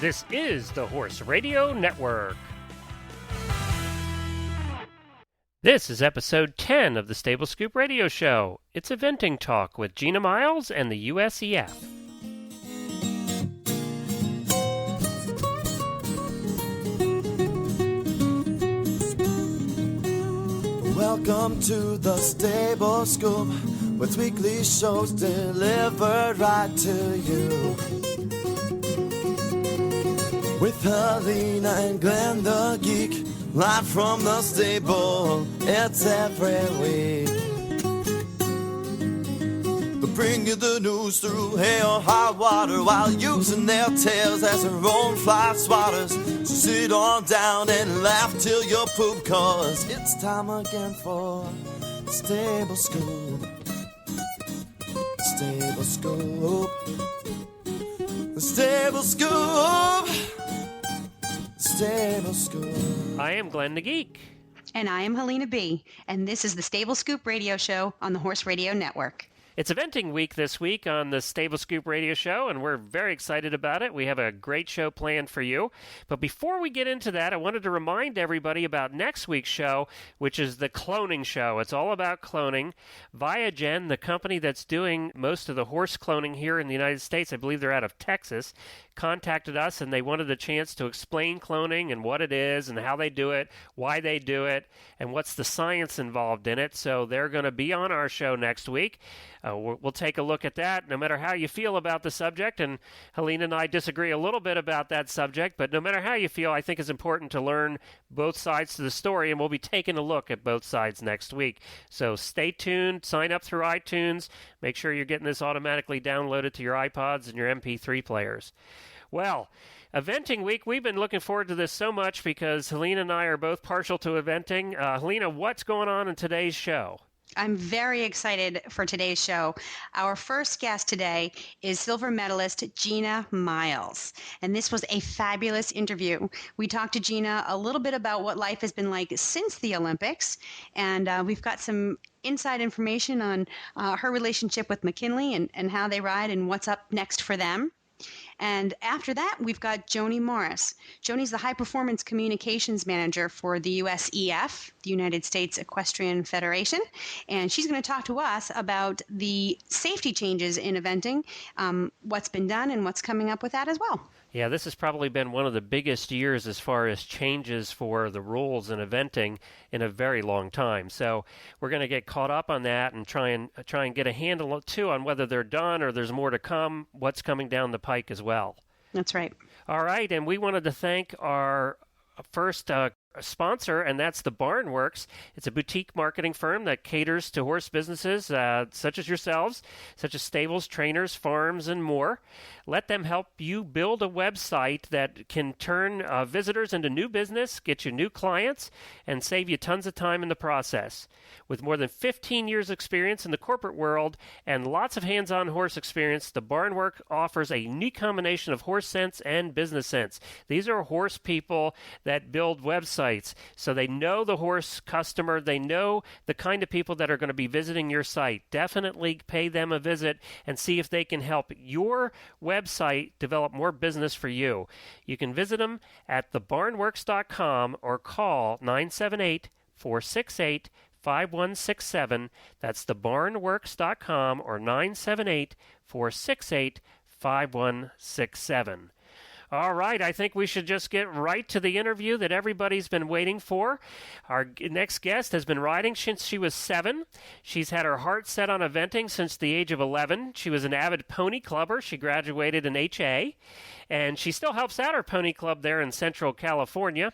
This is the Horse Radio Network. This is episode 10 of the Stable Scoop Radio Show. It's eventing talk with Gina Miles and the USEF. Welcome to the Stable Scoop, with weekly shows delivered right to you. With Helena and Glenn the Geek, live from the stable, it's every week. They bring you the news through hail or high water, while using their tails as their own fly swatters. So sit on down and laugh till you poop, cause it's time again for the Stable Scoop. Stable Scoop. The Stable Scoop. Stable Scoop. I am Glenn the Geek. And I am Helena B. And this is the Stable Scoop Radio Show on the Horse Radio Network. It's eventing week this week on the Stable Scoop Radio Show, and we're very excited about it. We have a great show planned for you. But before we get into that, I wanted to remind everybody about next week's show, which is the cloning show. It's all about cloning. ViaGen, the company that's doing most of the horse cloning here in the United States, I believe they're out of Texas, contacted us, and they wanted a chance to explain cloning and what it is and how they do it, why they do it, and what's the science involved in it. So they're going to be on our show next week. We'll take a look at that, no matter how you feel about the subject. And Helena and I disagree a little bit about that subject, but no matter how you feel, I think it's important to learn both sides to the story, and we'll be taking a look at both sides next week. So stay tuned, sign up through iTunes, make sure you're getting this automatically downloaded to your iPods and your MP3 players. Well, eventing week, we've been looking forward to this so much because Helena and I are both partial to eventing. Helena, what's going on in today's show? I'm very excited for today's show. Our first guest today is silver medalist Gina Miles, and this was a fabulous interview. We talked to Gina a little bit about what life has been like since the Olympics, and we've got some inside information on her relationship with McKinlaigh and how they ride and what's up next for them. And after that, we've got Joanie Morris. Joanie's the High Performance Communications Manager for the USEF, the United States Equestrian Federation. And she's going to talk to us about the safety changes in eventing, what's been done and what's coming up with that as well. Yeah, this has probably been one of the biggest years as far as changes for the rules in eventing in a very long time. So we're going to get caught up on that and try and get a handle, too, on whether they're done or there's more to come, what's coming down the pike as well. That's right. All right, and we wanted to thank our first sponsor, and that's the Barnworks. It's a boutique marketing firm that caters to horse businesses such as yourselves, such as stables, trainers, farms, and more. Let them help you build a website that can turn visitors into new business, get you new clients, and save you tons of time in the process. With more than 15 years experience in the corporate world and lots of hands-on horse experience, the Barnwork offers a unique combination of horse sense and business sense. These are horse people that build websites, so they know the horse customer, they know the kind of people that are going to be visiting your site. Definitely pay them a visit and see if they can help your website develop more business for you. You can visit them at thebarnworks.com or call 978-468-5167. That's thebarnworks.com or 978-468-5167. All right, I think we should just get right to the interview that everybody's been waiting for. Our next guest has been riding since she was 7. She's had her heart set on eventing since the age of 11. She was an avid pony clubber. She graduated in HA, and she still helps out her pony club there in Central California.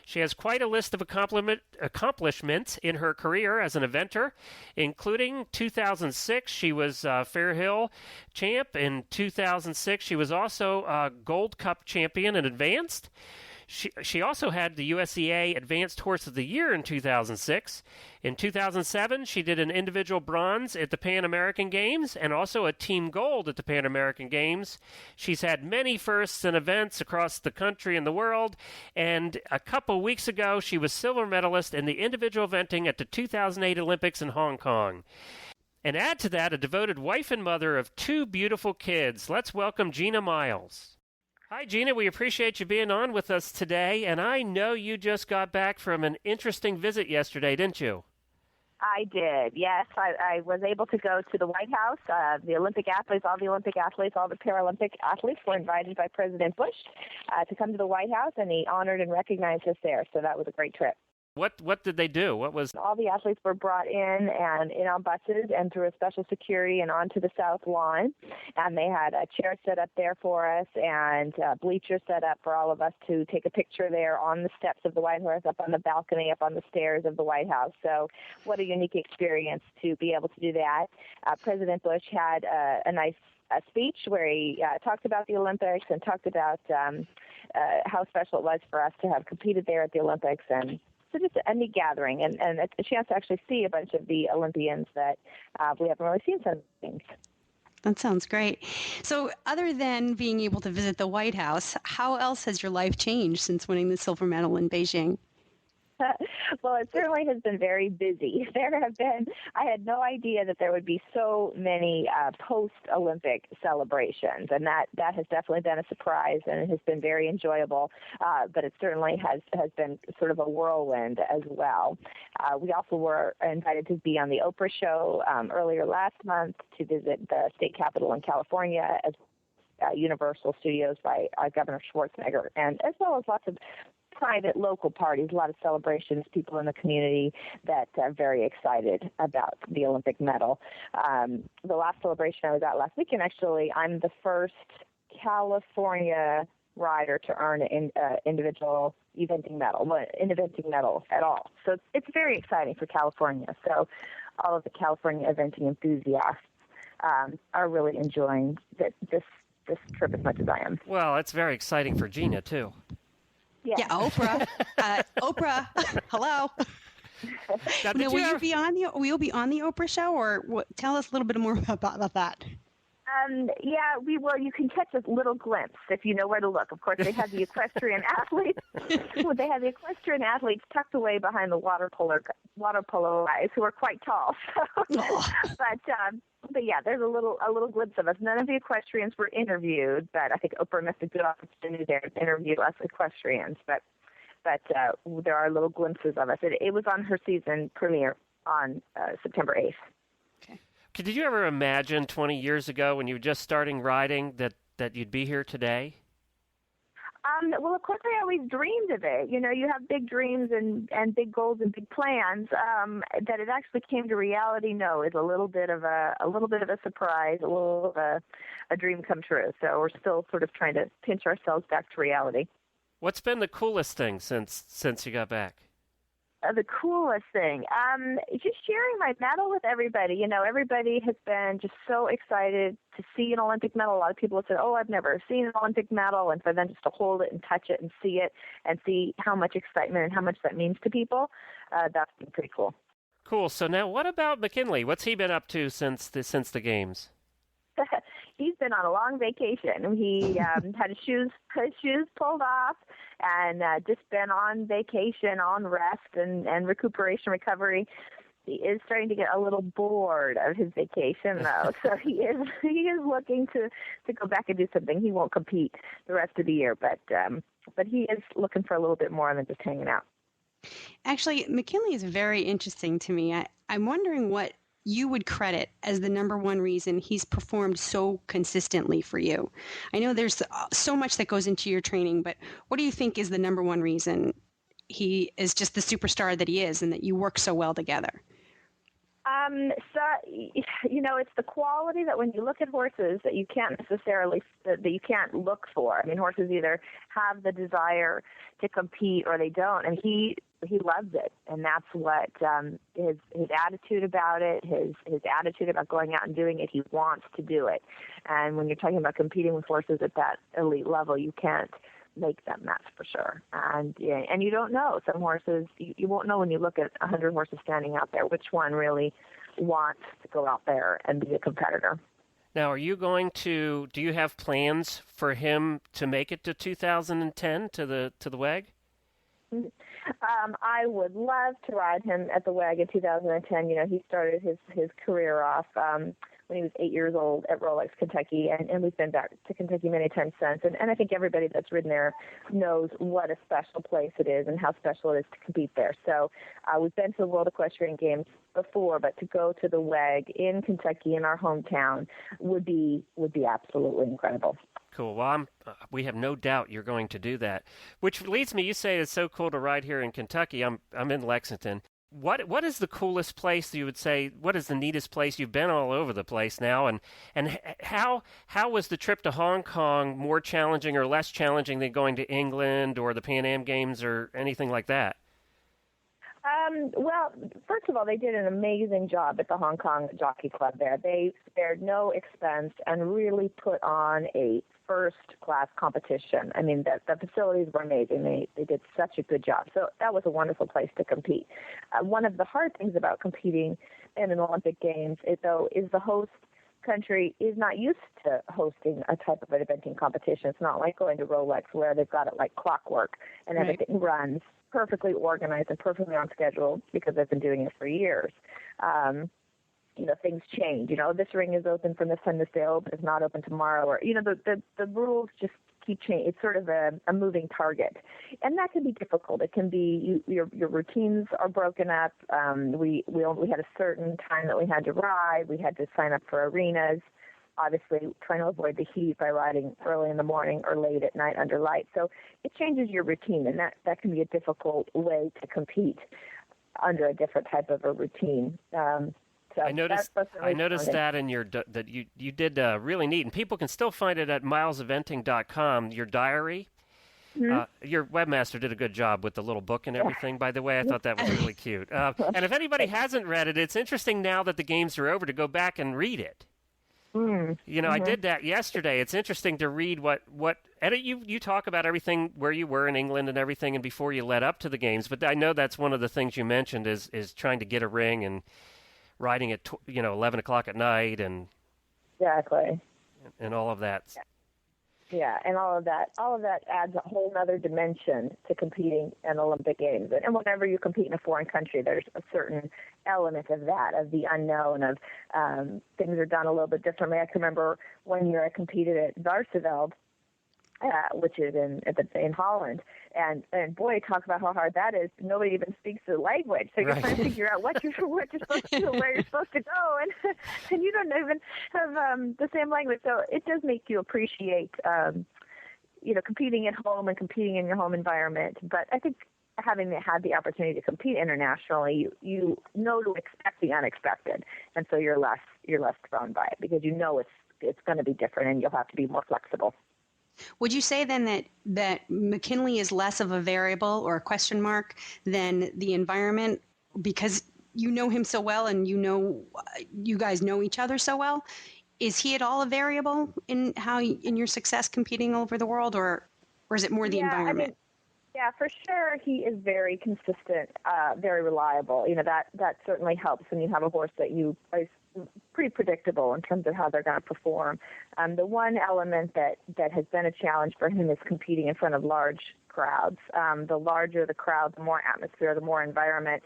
She has quite a list of accomplishments in her career as an eventer, including 2006, she was Fair Hill champ. In 2006, she was also a Gold Cup champion in Advanced. She also had the USEA Advanced Horse of the Year in 2006. In 2007, she did an individual bronze at the Pan American Games and also a team gold at the Pan American Games. She's had many firsts and events across the country and the world, and a couple weeks ago, she was silver medalist in the individual eventing at the 2008 Olympics in Hong Kong. And add to that, a devoted wife and mother of 2 beautiful kids. Let's welcome Gina Miles. Hi, Gina. We appreciate you being on with us today. And I know you just got back from an interesting visit yesterday, didn't you? I did, yes. I was able to go to the White House. The Olympic athletes, all the Paralympic athletes were invited by President Bush to come to the White House, and he honored and recognized us there. So that was a great trip. What did they do? All the athletes were brought in on buses and through a special security and onto the South Lawn. And they had a chair set up there for us and bleachers set up for all of us to take a picture there on the steps of the White House, up on the balcony, up on the stairs of the White House. So what a unique experience to be able to do that. President Bush had a nice speech where he talked about the Olympics and talked about how special it was for us to have competed there at the Olympics, and so just a neat gathering and a chance to actually see a bunch of the Olympians that we haven't really seen some things. That sounds great. So other than being able to visit the White House, how else has your life changed since winning the silver medal in Beijing? Well, it certainly has been very busy. I had no idea that there would be so many post-Olympic celebrations, and that has definitely been a surprise, and it has been very enjoyable, but it certainly has been sort of a whirlwind as well. We also were invited to be on the Oprah show earlier last month to visit the state capitol in California, as Universal Studios by Governor Schwarzenegger, and as well as lots of private local parties, a lot of celebrations, people in the community that are very excited about the Olympic medal. The last celebration I was at last weekend, actually, I'm the first California rider to earn an individual eventing medal at all. So it's very exciting for California. So all of the California eventing enthusiasts are really enjoying this trip as much as I am. Well, it's very exciting for Gina, too. Yeah, Oprah. Oprah, hello. Will you be on the Oprah show, or tell us a little bit more about that? Yeah, we will. You can catch a little glimpse if you know where to look. Of course, they have the equestrian athletes. They have the equestrian athletes tucked away behind the water polo guys who are quite tall. But yeah, there's a little glimpse of us. None of the equestrians were interviewed, but I think Oprah missed a good opportunity there to interview us equestrians. But there are little glimpses of us. It was on her season premiere on September 8th. Okay. Did you ever imagine 20 years ago when you were just starting riding that you'd be here today? Well, of course, I always dreamed of it. You know, you have big dreams and big goals and big plans. That it actually came to reality, no, is a little bit of a surprise, a little of a dream come true. So we're still sort of trying to pinch ourselves back to reality. What's been the coolest thing since you got back? The coolest thing, just sharing my medal with everybody. You know, everybody has been just so excited to see an Olympic medal. A lot of people have said, "Oh, I've never seen an Olympic medal," and for them just to hold it and touch it and see how much excitement and how much that means to people, that's been pretty cool. Cool. So now, what about McKinlaigh? What's he been up to since the games? He's been on a long vacation. He had his shoes pulled off and just been on vacation, on rest and recovery. He is starting to get a little bored of his vacation, though. So he is looking to go back and do something. He won't compete the rest of the year, but he is looking for a little bit more than just hanging out. Actually, McKinlaigh is very interesting to me. I'm wondering what you would credit as the number one reason he's performed so consistently for you. I know there's so much that goes into your training, but what do you think is the number one reason he is just the superstar that he is and that you work so well together? So, you know, it's the quality that when you look at horses that you can't look for. I mean, horses either have the desire to compete or they don't, and he loves it, and that's what his attitude about it, his attitude about going out and doing it. He wants to do it, and when you're talking about competing with horses at that elite level, you can't make them, that's for sure. And you don't know. Some horses, you won't know when you look at 100 horses standing out there which one really wants to go out there and be a competitor. Now, do you have plans for him to make it to 2010 to the WEG? I would love to ride him at the WEG in 2010. He started his career off when he was 8 years old at Rolex, Kentucky, and we've been back to Kentucky many times since. And I think everybody that's ridden there knows what a special place it is and how special it is to compete there. So we've been to the World Equestrian Games before, but to go to the WEG in Kentucky, in our hometown, would be absolutely incredible. Cool. Well, we have no doubt you're going to do that. Which leads me, you say it's so cool to ride here in Kentucky. I'm in Lexington. What is the coolest place you would say? What is the neatest place? You've been all over the place now, and how was the trip to Hong Kong more challenging or less challenging than going to England or the Pan Am Games or anything like that? Well, first of all, they did an amazing job at the Hong Kong Jockey Club there. They spared no expense and really put on a first-class competition. I mean, the facilities were amazing. They did such a good job. So that was a wonderful place to compete. One of the hard things about competing in an Olympic Games, is the host country is not used to hosting a type of an eventing competition. It's not like going to Rolex where they've got it like clockwork and everything runs perfectly organized and perfectly on schedule because they've been doing it for years. Things change. This ring is open from this time this day, open, it's not open tomorrow, or the rules just keep changing. It's sort of a moving target, and that can be difficult. It can be your routines are broken up. We had a certain time that we had to ride. We had to sign up for arenas. Obviously, trying to avoid the heat by riding early in the morning or late at night under light. So it changes your routine, and that can be a difficult way to compete under a different type of a routine. So I noticed that in that you did really neat, and people can still find it at mileseventing.com. Your diary. Mm-hmm. Your webmaster did a good job with the little book and everything. By the way, I thought that was really cute. And if anybody hasn't read it, it's interesting now that the games are over to go back and read it. Mm-hmm. I did that yesterday. It's interesting to read what you talk about everything where you were in England and everything, and before you led up to the games. But I know that's one of the things you mentioned is trying to get a ring and riding at 11 o'clock at night and exactly and all of that. Yeah, and all of that adds a whole other dimension to competing in Olympic Games. And whenever you compete in a foreign country, there's a certain element of that, of the unknown, of things are done a little bit differently. I can remember one year I competed at Varsseveld, which is in Holland, and boy, talk about how hard that is. Nobody even speaks the language, so you're trying to figure out what you're supposed to do, where you're supposed to go, and you don't even have the same language. So it does make you appreciate, competing at home and competing in your home environment. But I think having had the opportunity to compete internationally, you know to expect the unexpected, and so you're less thrown by it because it's going to be different, and you'll have to be more flexible. Would you say then that McKinlaigh is less of a variable or a question mark than the environment because you know him so well and you guys know each other so well? Is he at all a variable in your success competing all over the world, or is it more the environment? Yeah, for sure. He is very consistent, very reliable. That certainly helps when you have a horse that you are pretty predictable in terms of how they're going to perform. The one element that has been a challenge for him is competing in front of large crowds. The larger the crowd, the more atmosphere, the more environment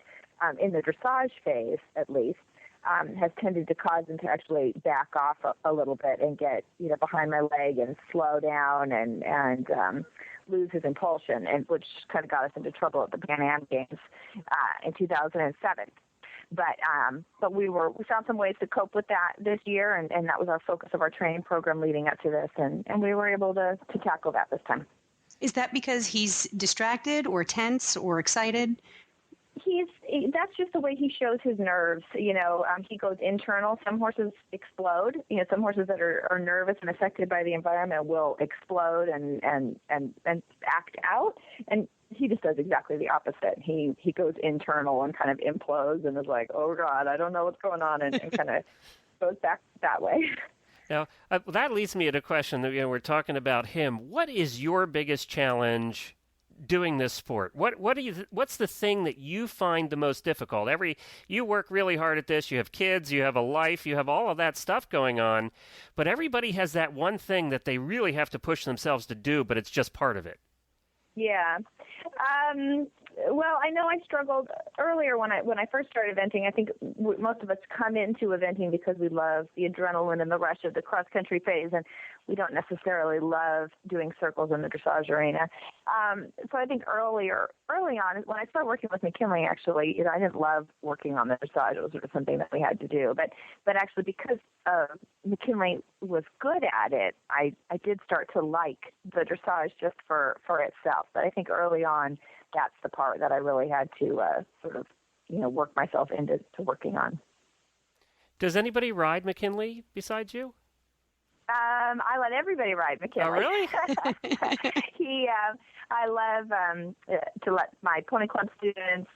in the dressage phase, at least, has tended to cause him to actually back off a little bit and get behind my leg and slow down and lose his impulsion, and which kind of got us into trouble at the Pan Am Games in 2007. But we found some ways to cope with that this year, and that was our focus of our training program leading up to this, and we were able to tackle that this time. Is that because he's distracted or tense or excited? That's just the way he shows his nerves. He goes internal. Some horses explode. Some horses that are nervous and affected by the environment will explode and act out. And he just does exactly the opposite. He goes internal and kind of implodes and is like, oh God, I don't know what's going on, and kind of goes back that way. Now, that leads me to a question that we're talking about him. What is your biggest challenge doing this sport? What's the thing that you find the most difficult? You work really hard at this. You have kids, you have a life, you have all of that stuff going on, but everybody has that one thing that they really have to push themselves to do, but it's just part of it. Yeah. Well, I know I struggled earlier when I first started eventing. I think most of us come into eventing because we love the adrenaline and the rush of the cross-country phase, and we don't necessarily love doing circles in the dressage arena. So I think early on, when I started working with McKinlaigh, actually, I didn't love working on the dressage. It was sort of something that we had to do. But actually, because McKinlaigh was good at it, I did start to like the dressage just for itself. But I think early on, that's the part that I really had to sort of, work myself into working on. Does anybody ride McKinlaigh besides you? I let everybody ride McKinlaigh. Oh, really? I love to let my pony club students,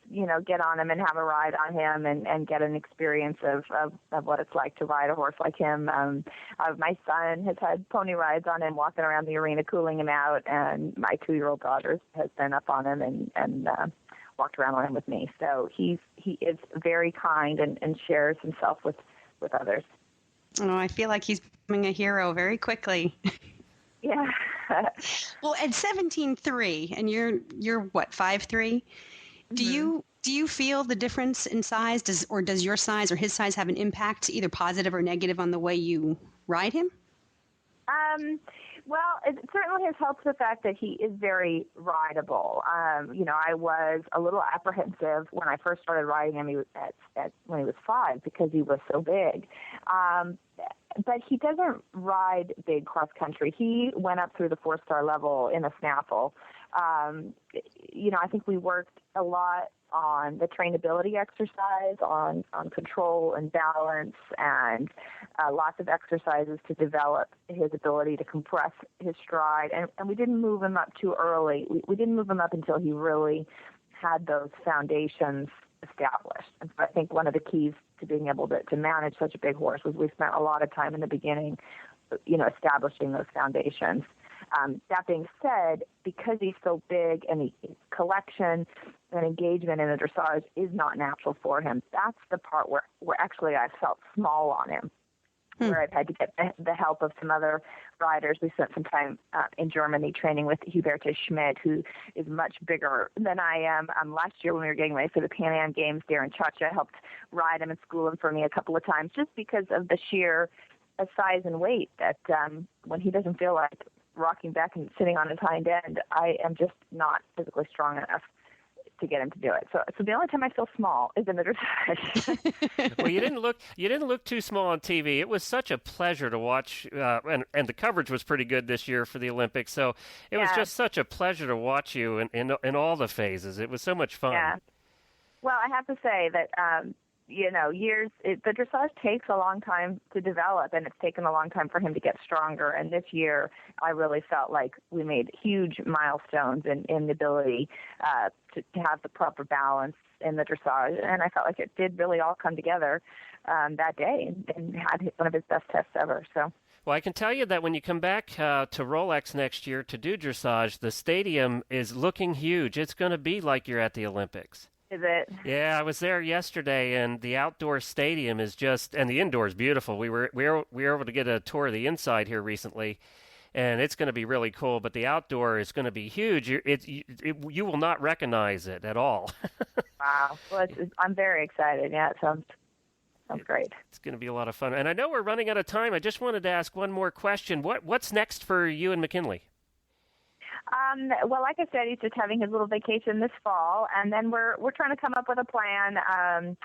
get on him and have a ride on him and get an experience of what it's like to ride a horse like him. My son has had pony rides on him, walking around the arena, cooling him out, and my 2-year-old daughter has been up on him and walked around on him with me. So he is very kind and shares himself with others. Oh, I feel like he's becoming a hero very quickly. Yeah. Well, at 17.3, and you're what, 5'3"? Mm-hmm. Do you feel the difference in size? Does your size or his size have an impact, either positive or negative, on the way you ride him? Well, it certainly has helped the fact that he is very rideable. I was a little apprehensive when I first started riding him when he was 5 because he was so big. But he doesn't ride big cross country. He went up through the 4-star level in a snaffle. I think we worked a lot on the trainability exercise, on control and balance, and lots of exercises to develop his ability to compress his stride. And we didn't move him up too early. We didn't move him up until he really had those foundations established. And so I think one of the keys to being able to manage such a big horse was we spent a lot of time in the beginning, establishing those foundations. That being said, because he's so big and his collection and engagement in the dressage is not natural for him, that's the part where actually I felt small on him, where I've had to get the help of some other riders. We spent some time in Germany training with Hubertus Schmidt, who is much bigger than I am. Last year when we were getting ready for the Pan Am Games, Darren Chacha helped ride him and school him for me a couple of times just because of the sheer size and weight that when he doesn't feel like rocking back and sitting on his hind end, I am just not physically strong enough to get him to do it. So the only time I feel small is in the dressage. Well, you didn't look too small on TV. It was such a pleasure to watch, and the coverage was pretty good this year for the Olympics. So it was just such a pleasure to watch you in all the phases. It was so much fun. Yeah. Well, I have to say that the dressage takes a long time to develop, and it's taken a long time for him to get stronger. And this year, I really felt like we made huge milestones in the ability to have the proper balance in the dressage. And I felt like it did really all come together that day and had one of his best tests ever. So. Well, I can tell you that when you come back to Rolex next year to do dressage, the stadium is looking huge. It's going to be like you're at the Olympics. Is it? Yeah, I was there yesterday, and the outdoor stadium is and the indoor is beautiful. We were able to get a tour of the inside here recently, and it's going to be really cool. But the outdoor is going to be huge. You will not recognize it at all. Wow. Well, I'm very excited. Yeah, it sounds great. It's going to be a lot of fun. And I know we're running out of time. I just wanted to ask one more question. What's next for you and McKinlaigh? Well, like I said, he's just having his little vacation this fall, and then we're trying to come up with a plan,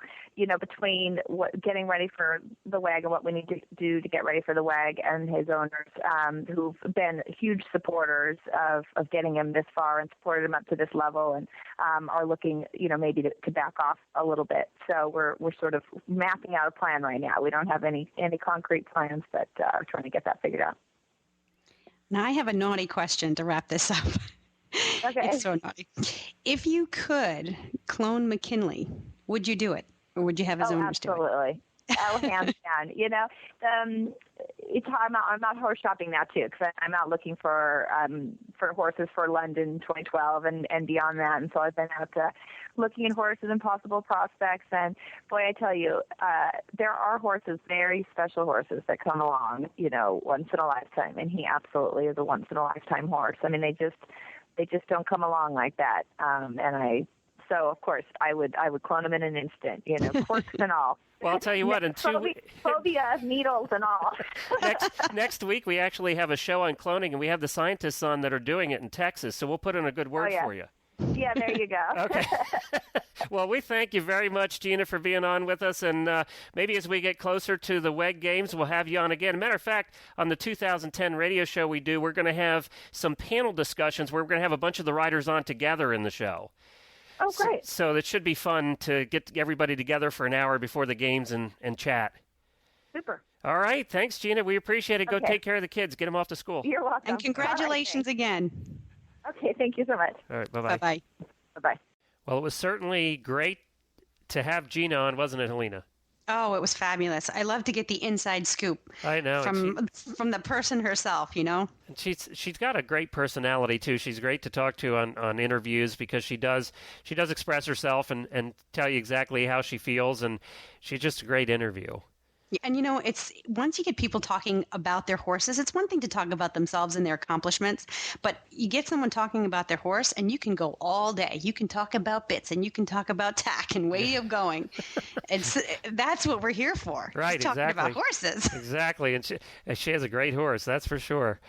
between getting ready for the WAG and what we need to do to get ready for the WAG, and his owners, who've been huge supporters of getting him this far and supported him up to this level, and are looking, maybe to back off a little bit. So we're sort of mapping out a plan right now. We don't have any concrete plans, but trying to get that figured out. Now, I have a naughty question to wrap this up. Okay. It's so naughty. If you could clone McKinlaigh, would you do it? Or would you have his owners do it? Absolutely. Oh, hands down. I'm out horse shopping now, too, because I'm out looking for horses for London 2012 and beyond that. And so I've been out looking at horses and possible prospects. And, boy, I tell you, there are horses, very special horses that come along, once in a lifetime. And he absolutely is a once-in-a-lifetime horse. I mean, they just don't come along like that. And So of course I would clone them in an instant, quirks and all. Well, I'll tell you what, phobia, needles and all. next week we actually have a show on cloning, and we have the scientists on that are doing it in Texas, so we'll put in a good word for you. Yeah, there you go. Okay. Well, we thank you very much, Gina, for being on with us. And maybe as we get closer to the WEG Games, we'll have you on again. Matter of fact, on the 2010 radio show we do, we're going to have some panel discussions where we're going to have a bunch of the riders on together in the show. Oh, great. So it should be fun to get everybody together for an hour before the games and chat. Super. All right. Thanks, Gina. We appreciate it. Go take care of the kids. Get them off to school. You're welcome. And congratulations again. Okay, thank you so much. All right, bye-bye. Bye-bye. Bye-bye. Well, it was certainly great to have Gina on, wasn't it, Helena? Oh, it was fabulous. I love to get the inside scoop. I know. From the person herself, And she's got a great personality, too. She's great to talk to on interviews because she does express herself and tell you exactly how she feels, and she's just a great interview. And it's once you get people talking about their horses, it's one thing to talk about themselves and their accomplishments, but you get someone talking about their horse and you can go all day. You can talk about bits and you can talk about tack and way of going. That's what we're here for. Right, talking exactly. about horses. Exactly. And she has a great horse, that's for sure.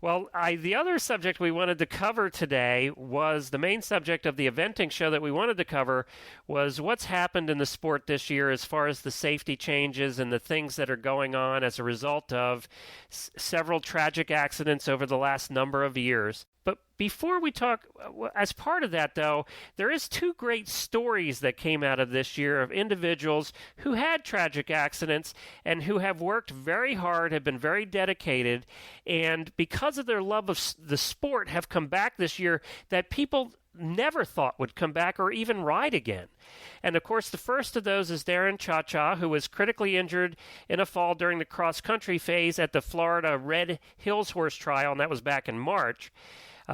Well, the other subject we wanted to cover today was the main subject of the eventing show that we wanted to cover was what's happened in the sport this year as far as the safety changes and the things that are going on as a result of several tragic accidents over the last number of years. But before we talk, as part of that, though, there is two great stories that came out of this year of individuals who had tragic accidents and who have worked very hard, have been very dedicated, and because of their love of the sport have come back this year that people never thought would come back or even ride again. And, of course, the first of those is Darren Cha-Cha, who was critically injured in a fall during the cross-country phase at the Florida Red Hills Horse Trial, and that was back in March.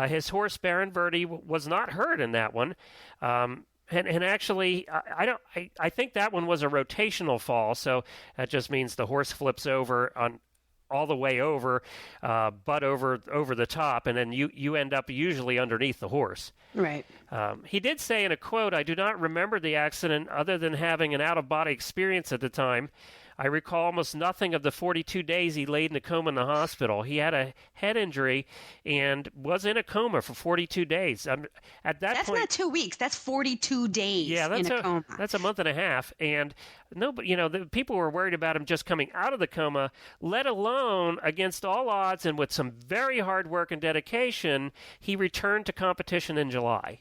His horse, Baron Verde, was not hurt in that one. And actually, I think that one was a rotational fall, so that just means the horse flips over on all the way over, butt over the top, and then you end up usually underneath the horse. Right. He did say in a quote, "I do not remember the accident other than having an out-of-body experience at the time. I recall almost nothing of the 42 days he laid in a coma in the hospital. He had a head injury and was in a coma for 42 days. At that That's point, not 2 weeks. That's 42 days in a coma. That's a month and a half. And nobody, the people were worried about him just coming out of the coma, let alone against all odds and with some very hard work and dedication, he returned to competition in July.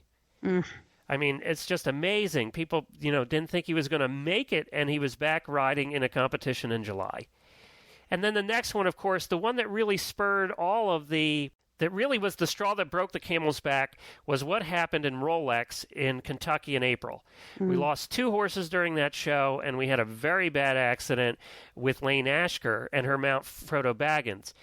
I mean, it's just amazing. People, didn't think he was going to make it, and he was back riding in a competition in July. And then the next one, of course, the one that really spurred that really was the straw that broke the camel's back was what happened in Rolex in Kentucky in April. We lost 2 horses during that show, and we had a very bad accident with Lane Ashker and her mount Frodo Baggins.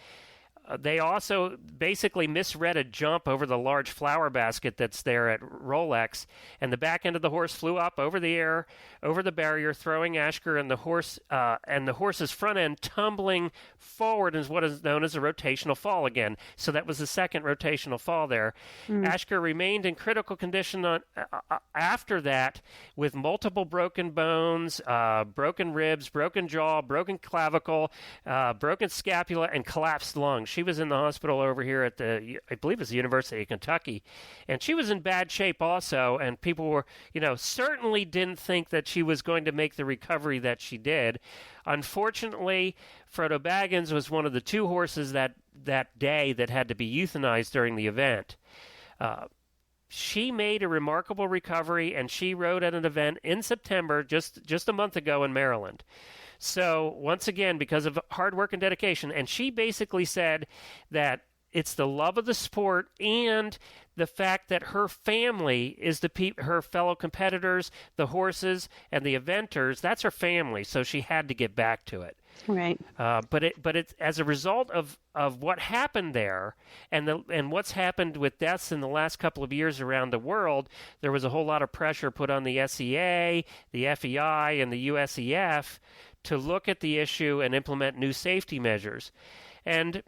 They also basically misread a jump over the large flower basket that's there at Rolex, and the back end of the horse flew up over the air, over the barrier, throwing Ashker and the horse's front end tumbling forward is what is known as a rotational fall again. So that was the second rotational fall there. Ashker remained in critical condition after that with multiple broken bones, broken ribs, broken jaw, broken clavicle, broken scapula, and collapsed lungs. She was in the hospital over here at I believe it's the University of Kentucky, and she was in bad shape also, and people were, certainly didn't think that she was going to make the recovery that she did. Unfortunately, Frodo Baggins was one of the 2 horses that day that had to be euthanized during the event. She made a remarkable recovery, and she rode at an event in September, just a month ago in Maryland. So, once again, because of hard work and dedication, and she basically said that it's the love of the sport and the fact that her family is her fellow competitors, the horses, and the eventers. That's her family, so she had to get back to it. Right. But it's as a result of what happened there and what's happened with deaths in the last couple of years around the world, there was a whole lot of pressure put on the SEA, the FEI, and the USEF to look at the issue and implement new safety measures. And,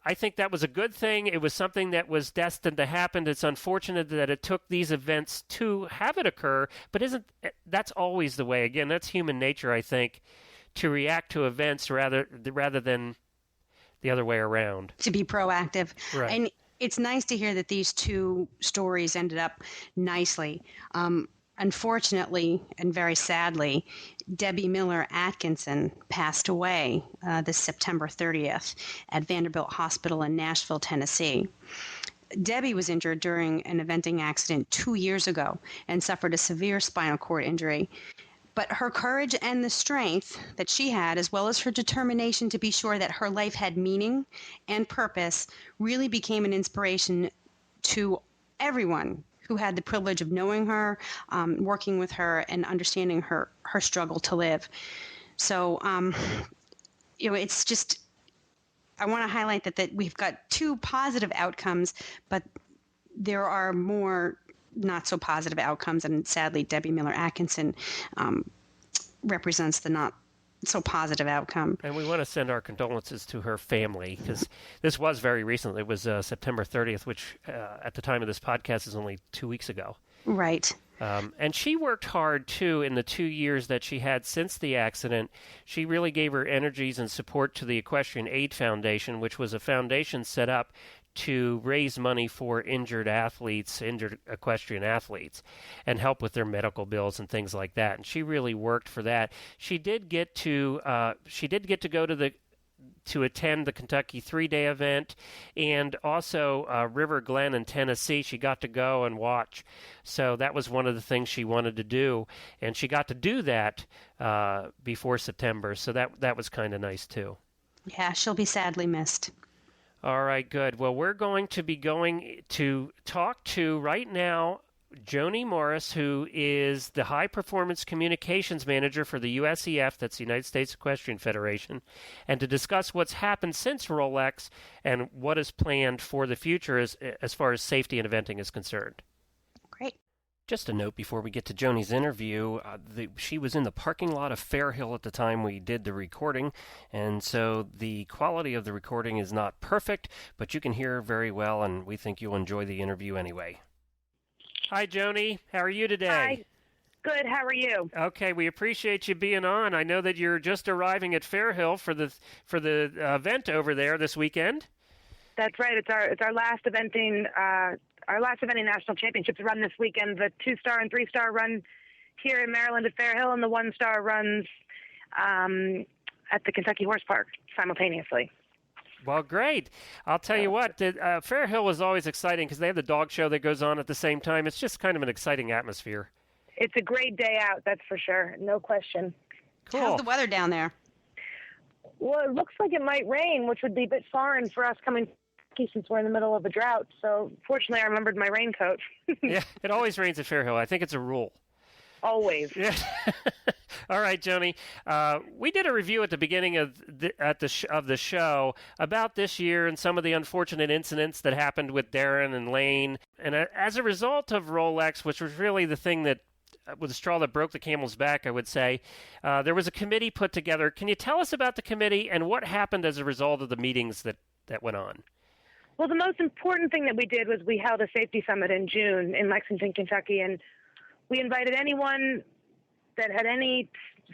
I think that was a good thing. It was something that was destined to happen. It's unfortunate that it took these events to have it occur, but that's always the way. Again, that's human nature, I think, to react to events rather than the other way around. To be proactive. Right. And it's nice to hear that these two stories ended up nicely. Unfortunately, and very sadly, Debbie Miller Atkinson passed away this September 30th at Vanderbilt Hospital in Nashville, Tennessee. Debbie was injured during an eventing accident 2 years ago and suffered a severe spinal cord injury. But her courage and the strength that she had, as well as her determination to be sure that her life had meaning and purpose, really became an inspiration to everyone who had the privilege of knowing her, working with her, and understanding her struggle to live. So, it's just, I want to highlight that we've got two positive outcomes, but there are more not so positive outcomes, and sadly, Debbie Miller Atkinson represents the not so positive outcome. And we want to send our condolences to her family, because this was very recently. It was September 30th, which at the time of this podcast is only 2 weeks ago. Right. And she worked hard, too, in the 2 years that she had since the accident. She really gave her energies and support to the Equestrian Aid Foundation, which was a foundation set up to raise money for injured equestrian athletes, and help with their medical bills and things like that. And she really worked for that. She did get to go to attend the Kentucky 3-day event, and also River Glen in Tennessee. She got to go and watch. So that was one of the things she wanted to do, and she got to do that before September. So that was kind of nice too. Yeah, she'll be sadly missed. All right, good. Well, we're going to be going to talk to, right now, Joanie Morris, who is the High Performance Communications Manager for the USEF, that's the United States Equestrian Federation, and to discuss what's happened since Rolex and what is planned for the future as far as safety and eventing is concerned. Great. Just a note before we get to Joanie's interview, she was in the parking lot of Fairhill at the time we did the recording, and so the quality of the recording is not perfect, but you can hear very well, and we think you'll enjoy the interview anyway. Hi, Joanie. How are you today? Hi. Good. How are you? Okay, we appreciate you being on. I know that you're just arriving at Fairhill for the event over there this weekend. That's right. It's our last eventing national championships run this weekend. The 2-star and 3-star run here in Maryland at Fairhill, and the 1-star runs at the Kentucky Horse Park simultaneously. Well, great. I'll tell you what, Fairhill is always exciting because they have the dog show that goes on at the same time. It's just kind of an exciting atmosphere. It's a great day out, that's for sure. No question. Cool. How's the weather down there? Well, it looks like it might rain, which would be a bit foreign for us coming since we're in the middle of a drought. So fortunately, I remembered my raincoat. Yeah, it always rains at Fairhill. I think it's a rule. Always. Yeah. All right, Joanie. We did a review at the beginning of the show about this year and some of the unfortunate incidents that happened with Darren and Lane. And as a result of Rolex, which was really the thing that was the straw that broke the camel's back, I would say, there was a committee put together. Can you tell us about the committee and what happened as a result of the meetings that went on? Well, the most important thing that we did was we held a safety summit in June in Lexington, Kentucky, and we invited anyone that had any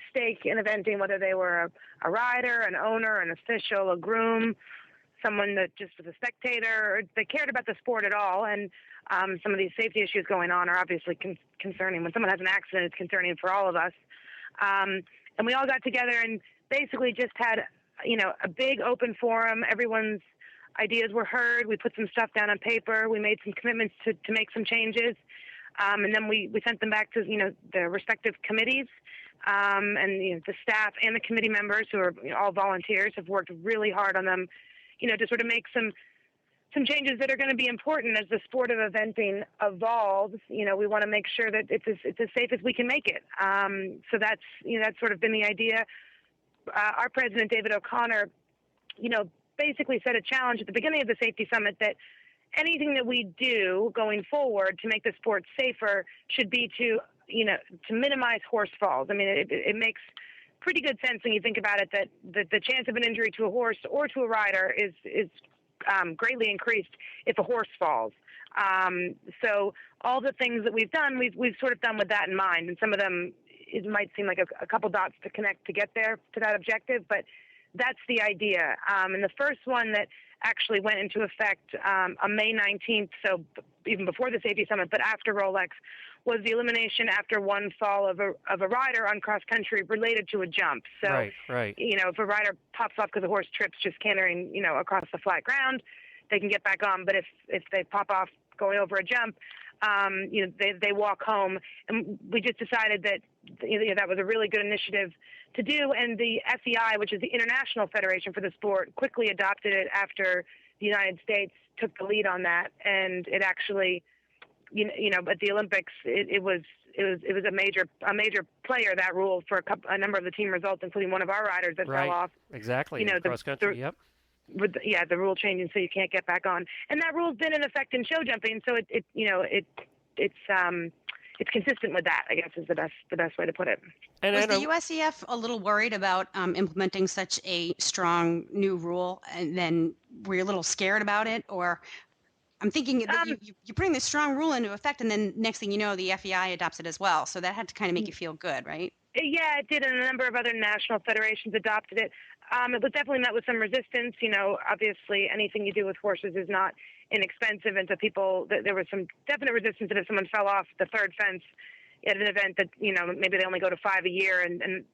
stake in eventing, whether they were a rider, an owner, an official, a groom, someone that just was a spectator, or they cared about the sport at all. And some of these safety issues going on are obviously concerning. When someone has an accident, it's concerning for all of us. And we all got together and basically just had, a big open forum. Everyone's ideas were heard. We put some stuff down on paper. We made some commitments to make some changes. And then we sent them back to, the respective committees. And the staff and the committee members, who are all volunteers, have worked really hard on them, to sort of make some changes that are going to be important as the sport of eventing evolves. We want to make sure that it's as safe as we can make it. So that's sort of been the idea. Our president, David O'Connor, basically set a challenge at the beginning of the safety summit that anything that we do going forward to make the sport safer should be to minimize horse falls. I mean, it makes pretty good sense when you think about it that the chance of an injury to a horse or to a rider is greatly increased if a horse falls. So all the things that we've done, we've sort of done with that in mind. And some of them, it might seem like a couple dots to connect to get there to that objective, but that's the idea. And the first one that actually went into effect on May 19th, so even before the Safety Summit, but after Rolex, was the elimination after one fall of a rider on cross country related to a jump. So, right. If a rider pops off because a horse trips just cantering, across the flat ground, they can get back on. But if they pop off going over a jump, they walk home. And we just decided that that was a really good initiative to do. And the FEI, which is the International Federation for the sport, quickly adopted it after the United States took the lead on that. And it actually, at the Olympics, it was a major player, that rule, for a number of the team results, including one of our riders that fell off. Exactly. Cross country. Yep. With the rule changing so you can't get back on, and that rule's been in effect in show jumping, so it's consistent with that, I guess, is the best way to put it. And was the USEF a little worried about implementing such a strong new rule, and then were you a little scared about it? Or I'm thinking that you bring this strong rule into effect, and then next thing you know, the FEI adopts it as well, so that had to kind of make you feel good, right? Yeah, it did, and a number of other national federations adopted it. It was definitely met with some resistance. Obviously anything you do with horses is not inexpensive, and so there was some definite resistance that if someone fell off the third fence at an event that, maybe they only go to 5 a year and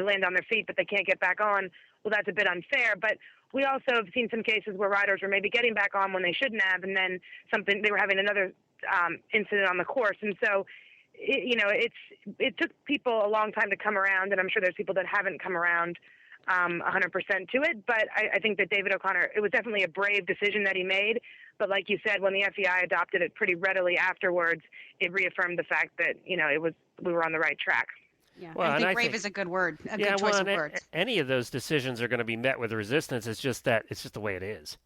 land on their feet, but they can't get back on, well, that's a bit unfair. But we also have seen some cases where riders were maybe getting back on when they shouldn't have, and then they were having another incident on the course. And so, it took people a long time to come around, and I'm sure there's people that haven't come around 100% to it. But I think that David O'Connor, it was definitely a brave decision that he made. But like you said, when the FEI adopted it pretty readily afterwards, it reaffirmed the fact that, we were on the right track. Yeah, well, I think brave is a good word, good choice of words. Any of those decisions are going to be met with resistance. It's just the way it is.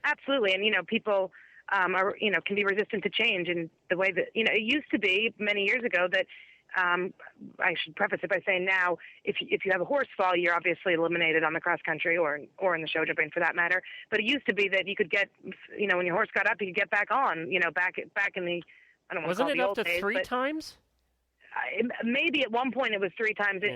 Absolutely. And, people can be resistant to change in the way that, it used to be many years ago that, I should preface it by saying now, if you have a horse fall, you're obviously eliminated on the cross country or in the show jumping for that matter. But it used to be that you could get, when your horse got up, you could get back on, back in the, I don't want to call it the old days. Wasn't it up to 3 times? Maybe at one point it was 3 times. Yeah.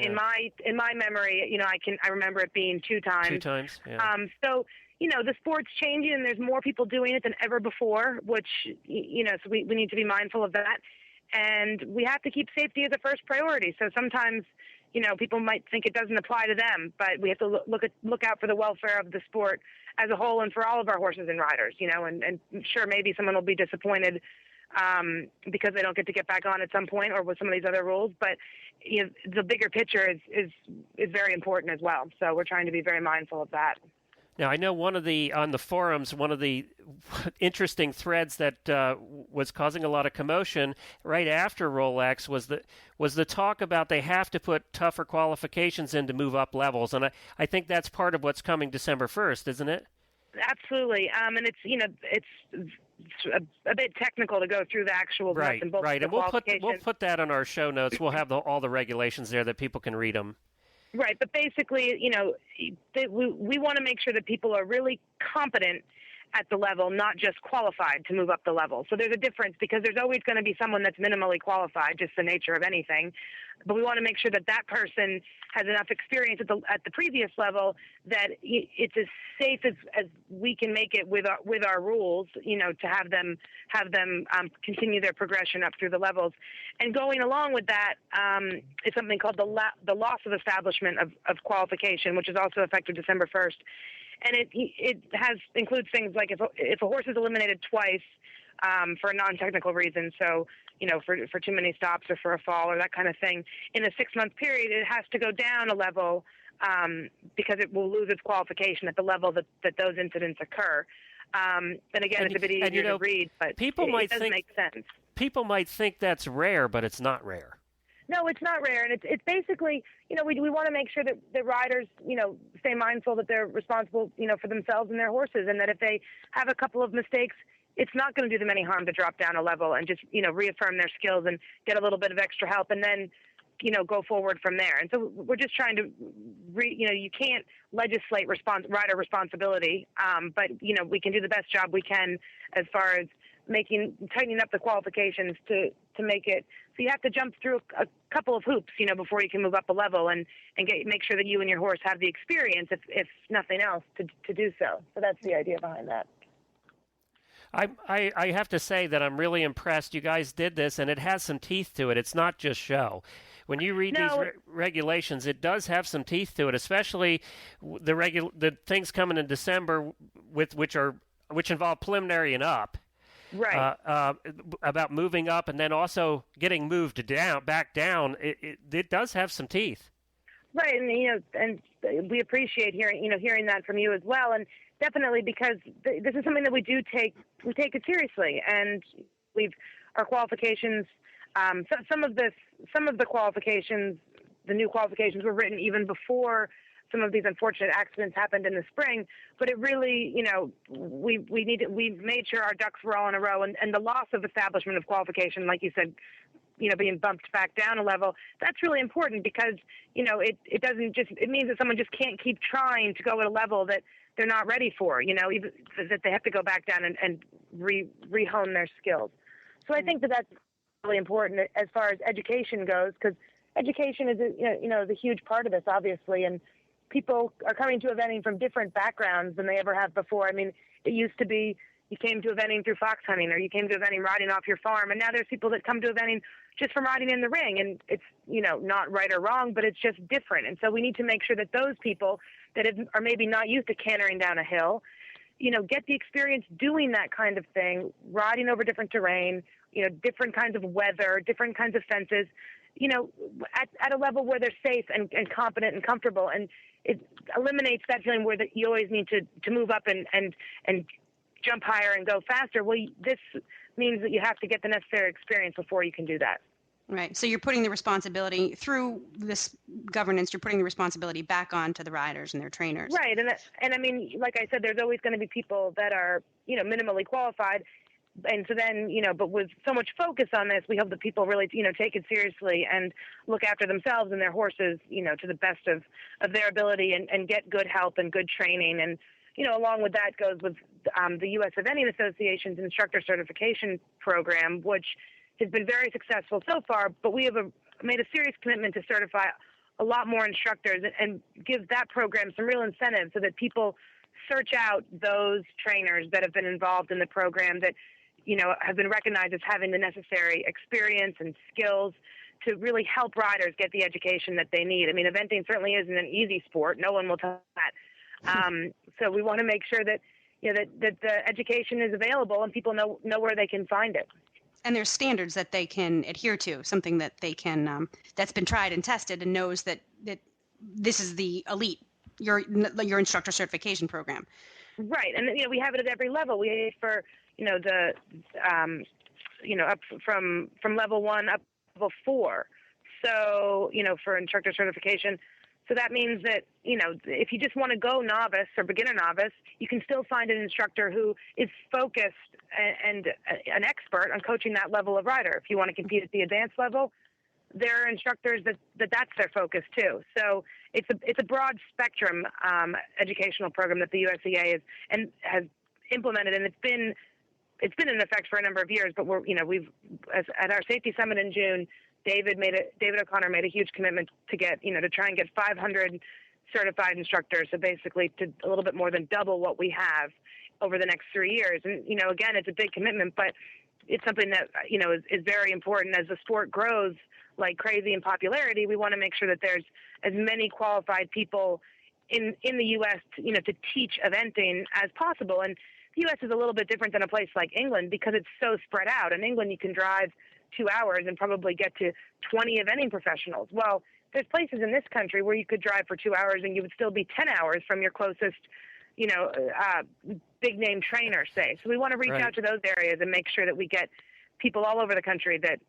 In my memory, I remember it being 2 times. 2 times. Yeah. So, the sport's changing and there's more people doing it than ever before, which, so we need to be mindful of that. And we have to keep safety as a first priority. So sometimes, people might think it doesn't apply to them, but we have to look out for the welfare of the sport as a whole and for all of our horses and riders, and sure, maybe someone will be disappointed because they don't get back on at some point or with some of these other rules. But the bigger picture is very important as well. So we're trying to be very mindful of that. Now, I know on the forums, one of the interesting threads that was causing a lot of commotion right after Rolex was the talk about they have to put tougher qualifications in to move up levels. And I think that's part of what's coming December 1st, isn't it? Absolutely. And it's a bit technical to go through the actual right. And we'll put that on our show notes. We'll have all the regulations there that people can read them. Right, but basically, we want to make sure that people are really competent at the level, not just qualified to move up the level. So there's a difference because there's always going to be someone that's minimally qualified, just the nature of anything. But we want to make sure that that person has enough experience at the previous level that it's as safe as we can make it with our rules, to have them continue their progression up through the levels. And going along with that is something called the loss of establishment of qualification, which is also effective December 1st. And it includes things like if a horse is eliminated twice for a non-technical reason, so for too many stops or for a fall or that kind of thing, in a 6-month period, it has to go down a level because it will lose its qualification at the level that those incidents occur. And again, it's a bit easier to read, but it doesn't make sense. People might think that's rare, but it's not rare. No, it's not rare, and it's basically, we want to make sure that riders, stay mindful that they're responsible, for themselves and their horses, and that if they have a couple of mistakes, it's not going to do them any harm to drop down a level and just, reaffirm their skills and get a little bit of extra help, and then go forward from there. And so we're just trying to, you can't legislate rider responsibility, but, we can do the best job we can as far as tightening up the qualifications to make it. So you have to jump through a couple of hoops, before you can move up a level and make sure that you and your horse have the experience, if nothing else, to do so. So that's the idea behind that. I have to say that I'm really impressed. You guys did this, and it has some teeth to it. It's not just show. When you read these regulations, it does have some teeth to it, especially the things coming in December which involve preliminary and up. Right. About moving up and then also getting moved back down. It does have some teeth. Right, and we appreciate hearing that from you as well, and definitely because this is something that we take it seriously, and our qualifications. Some of the qualifications, the new qualifications, were written even before some of these unfortunate accidents happened in the spring. But it really, we've made sure our ducks were all in a row, and the loss of establishment of qualification, like you said, being bumped back down a level, that's really important because, it means that someone just can't keep trying to go at a level that they're not ready for, even that they have to go back down and re-hone their skills. So I think that's really important as far as education goes, because education is, is a huge part of this, obviously, and people are coming to eventing from different backgrounds than they ever have before. I mean, it used to be you came to eventing through fox hunting, or you came to eventing riding off your farm, and now there's people that come to eventing just from riding in the ring, and it's, not right or wrong, but it's just different. And so we need to make sure that those people that are maybe not used to cantering down a hill, get the experience doing that kind of thing, riding over different terrain, different kinds of weather, different kinds of fences, at a level where they're safe and competent and comfortable. And it eliminates that feeling where you always need to move up and jump higher and go faster. Well, this means that you have to get the necessary experience before you can do that. Right. So you're putting the responsibility through this governance, you're putting the responsibility back onto the riders and their trainers. Right. And I mean, like I said, there's always going to be people that are, minimally qualified. And so then, but with so much focus on this, we hope that people really, take it seriously and look after themselves and their horses, to the best of their ability and get good help and good training. And, along with that goes with the U.S. Eventing Association's instructor certification program, which has been very successful so far, but we have made a serious commitment to certify a lot more instructors and give that program some real incentives so that people search out those trainers that have been involved in the program that, have been recognized as having the necessary experience and skills to really help riders get the education that they need. I mean, eventing certainly isn't an easy sport. No one will tell that. So we want to make sure that, that the education is available and people know where they can find it. And there's standards that they can adhere to, something that they can, that's been tried and tested and knows that this is the elite, your instructor certification program. Right. And, we have it at every level. We have for, the, up from level 1 up to level 4. So, for instructor certification. So that means that, if you just want to go novice or beginner novice, you can still find an instructor who is focused and an expert on coaching that level of rider. If you want to compete at the advanced level, there are instructors that's their focus too. So it's a broad spectrum educational program that the USEA has implemented, and it's been in effect for a number of years. But at our safety summit in June, David O'Connor made a huge commitment to to try and get 500 certified instructors. So basically to a little bit more than double what we have over the next 3 years. And, again, it's a big commitment, but it's something that, is very important as the sport grows like crazy in popularity. We want to make sure that there's as many qualified people in the U.S., to teach eventing as possible. And the U.S. is a little bit different than a place like England because it's so spread out. In England, you can drive 2 hours and probably get to 20 eventing professionals. Well, there's places in this country where you could drive for 2 hours and you would still be 10 hours from your closest, big name trainer, say. So we want to reach out to those areas and make sure that we get people all over the country that,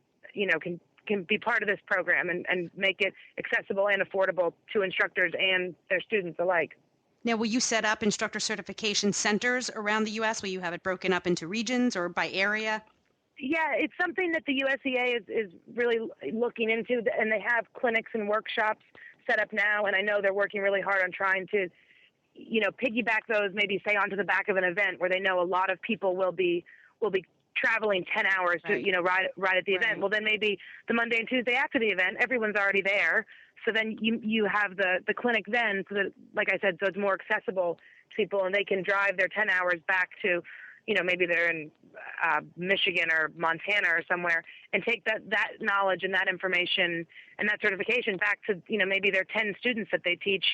can be part of this program and make it accessible and affordable to instructors and their students alike. Now, will you set up instructor certification centers around the U.S.? Will you have it broken up into regions or by area? Yeah, it's something that the USEA is really looking into, and they have clinics and workshops set up now, and I know they're working really hard on trying to, piggyback those, maybe say onto the back of an event where they know a lot of people will be traveling 10 hours to, ride at the event. Well, then maybe the Monday and Tuesday after the event, everyone's already there. So then you have the clinic then, so that, like I said, so it's more accessible to people, and they can drive their 10 hours back to, maybe they're in Michigan or Montana or somewhere, and take that knowledge and that information and that certification back to, maybe their 10 students that they teach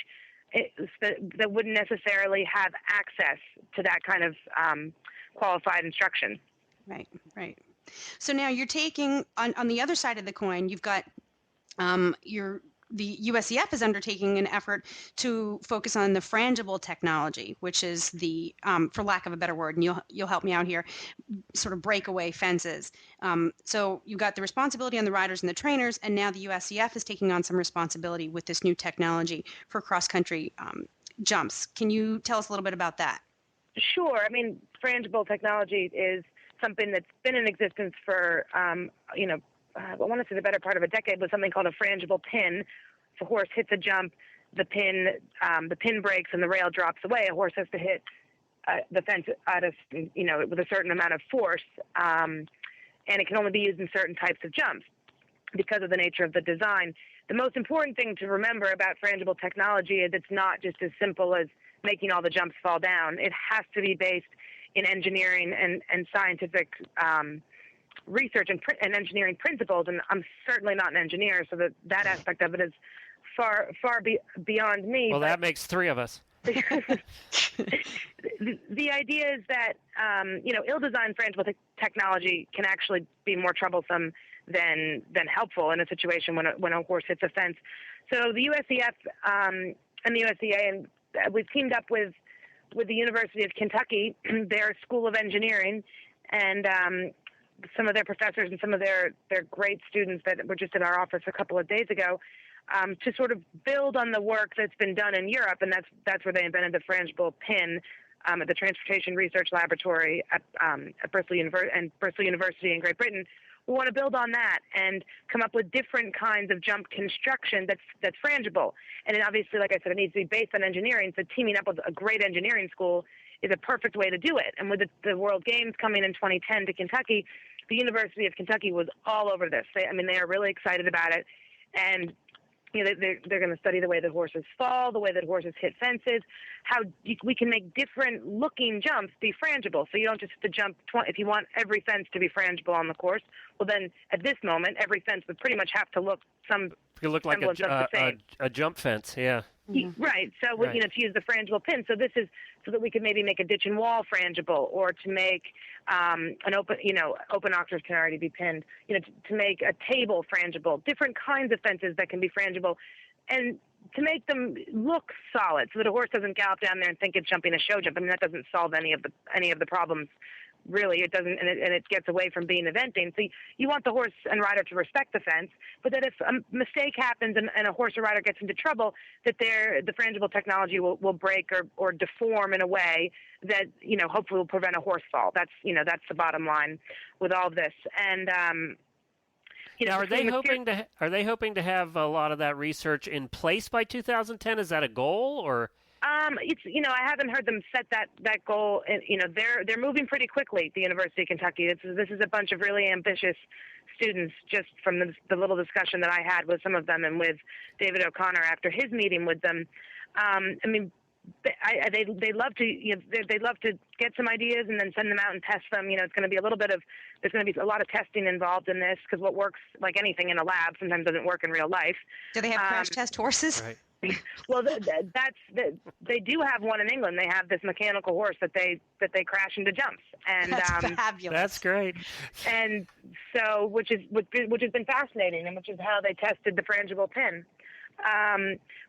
that wouldn't necessarily have access to that kind of qualified instruction. Right. So now you're taking, on the other side of the coin, you've got the USEF is undertaking an effort to focus on the frangible technology, which is the, for lack of a better word, and you'll help me out here, sort of breakaway fences. So you've got the responsibility on the riders and the trainers, and now the USEF is taking on some responsibility with this new technology for cross-country jumps. Can you tell us a little bit about that? Sure. I mean, frangible technology is something that's been in existence for, I want to say the better part of a decade, was something called a frangible pin. If a horse hits a jump, the pin breaks and the rail drops away. A horse has to hit the fence with a certain amount of force, and it can only be used in certain types of jumps because of the nature of the design. The most important thing to remember about frangible technology is it's not just as simple as making all the jumps fall down. It has to be based in engineering and scientific research and engineering principles, and I'm certainly not an engineer, so that aspect of it is far beyond me. Well, that makes three of us. The idea is that ill-designed frangible technology can actually be more troublesome than helpful in a situation when a horse hits a fence. So the USEF and the USEA, and we've teamed up with the University of Kentucky, their School of Engineering, and some of their professors and some of their great students that were just in our office a couple of days ago, to sort of build on the work that's been done in Europe, and that's where they invented the frangible pin at the Transportation Research Laboratory at Bristol University in Great Britain. We want to build on that and come up with different kinds of jump construction that's frangible. And then obviously, like I said, it needs to be based on engineering, so teaming up with a great engineering school is a perfect way to do it. And with the World Games coming in 2010 to Kentucky, the University of Kentucky was all over this. They are really excited about it. And they're going to study the way that horses fall, the way that horses hit fences, how we can make different looking jumps be frangible. So you don't just have to jump if you want every fence to be frangible on the course. Well, then at this moment, every fence would pretty much have to look like a jump fence, yeah. Mm-hmm. Right. So to use the frangible pin. So this is so that we could maybe make a ditch and wall frangible, or to make an open octave can already be pinned. To make a table frangible. Different kinds of fences that can be frangible, and to make them look solid, so that a horse doesn't gallop down there and think it's jumping a show jump. I mean, that doesn't solve any of the problems. Really, it doesn't, and it gets away from being eventing. So you want the horse and rider to respect the fence, but that if a mistake happens and a horse or rider gets into trouble, that the frangible technology will break or deform in a way that hopefully will prevent a horse fall. That's the bottom line with all of this. And now, are they hoping to have a lot of that research in place by 2010? Is that a goal, or? I haven't heard them set that goal. They're moving pretty quickly at the University of Kentucky. This is a bunch of really ambitious students, just from the little discussion that I had with some of them and with David O'Connor after his meeting with them. They love to get some ideas and then send them out and test them. It's going to be there's going to be a lot of testing involved in this, because what works like anything in a lab sometimes doesn't work in real life. Do they have crash test horses? Right. Well, they do have one in England. They have this mechanical horse that they crash into jumps, and that's fabulous. That's great. And so, which has been fascinating, and which is how they tested the frangible pin.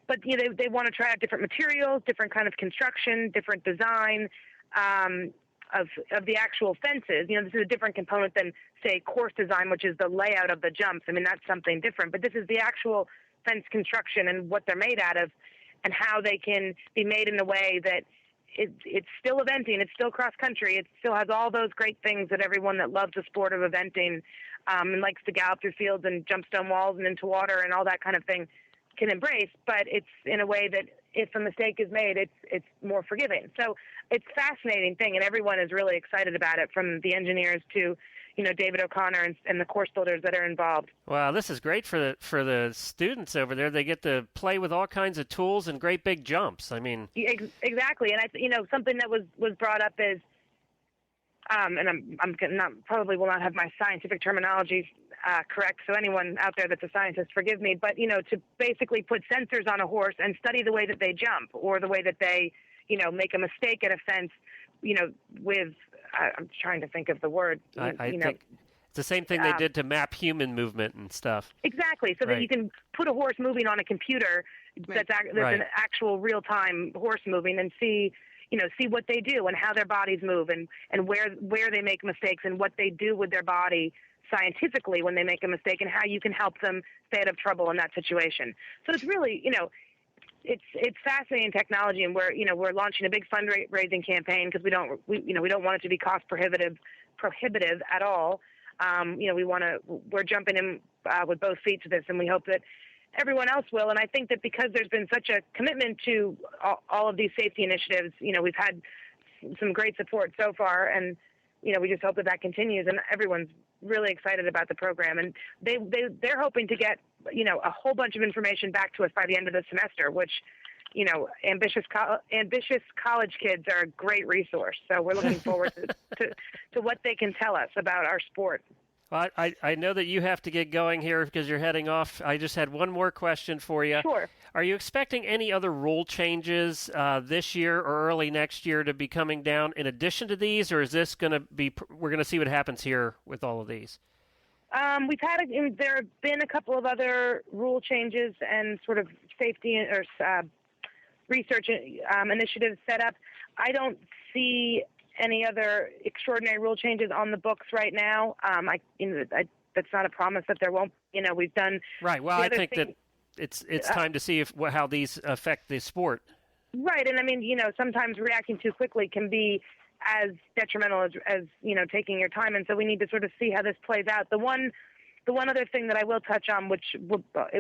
But they want to try out different materials, different kind of construction, different design of the actual fences. This is a different component than, say, course design, which is the layout of the jumps. I mean, that's something different. But this is the actual fence construction and what they're made out of, and how they can be made in a way that it's still eventing. It's still cross country. It still has all those great things that everyone that loves the sport of eventing and likes to gallop through fields and jump stone walls and into water and all that kind of thing can embrace. But it's in a way that if a mistake is made, it's more forgiving. So it's a fascinating thing, and everyone is really excited about it, from the engineers to David O'Connor and the course builders that are involved. Wow, this is great for the students over there. They get to play with all kinds of tools and great big jumps. I mean, exactly. And something that was brought up is, and I'm not, probably will not have my scientific terminology correct. So anyone out there that's a scientist, forgive me. But to basically put sensors on a horse and study the way that they jump or the way that they make a mistake at a fence. With I'm trying to think of the word. I think it's the same thing they did to map human movement and stuff. Exactly, so that you can put a horse moving on a computer that's an actual real-time horse moving and see what they do and how their bodies move and where they make mistakes and what they do with their body scientifically when they make a mistake and how you can help them stay out of trouble in that situation. So it's really, it's fascinating technology, and we're launching a big fundraising campaign because we don't want it to be cost prohibitive at all. We're jumping in with both feet to this, and we hope that everyone else will. And I think that because there's been such a commitment to all of these safety initiatives, we've had some great support so far, and we just hope that continues, and everyone's really excited about the program, and they're hoping to get a whole bunch of information back to us by the end of the semester, which ambitious college kids are a great resource. So we're looking forward to what they can tell us about our sport. Well, I know that you have to get going here because you're heading off. I just had one more question for you. Sure. Are you expecting any other rule changes this year or early next year to be coming down in addition to these, or is this going to be, we're going to see what happens here with all of these? There have been a couple of other rule changes and sort of safety or research initiatives set up. I don't see any other extraordinary rule changes on the books right now. That's not a promise that there won't. We've done right. Well, I think that it's time to see how these affect the sport. Right, and I mean, sometimes reacting too quickly can be as detrimental as taking your time, and so we need to sort of see how this plays out. The one other thing that I will touch on, which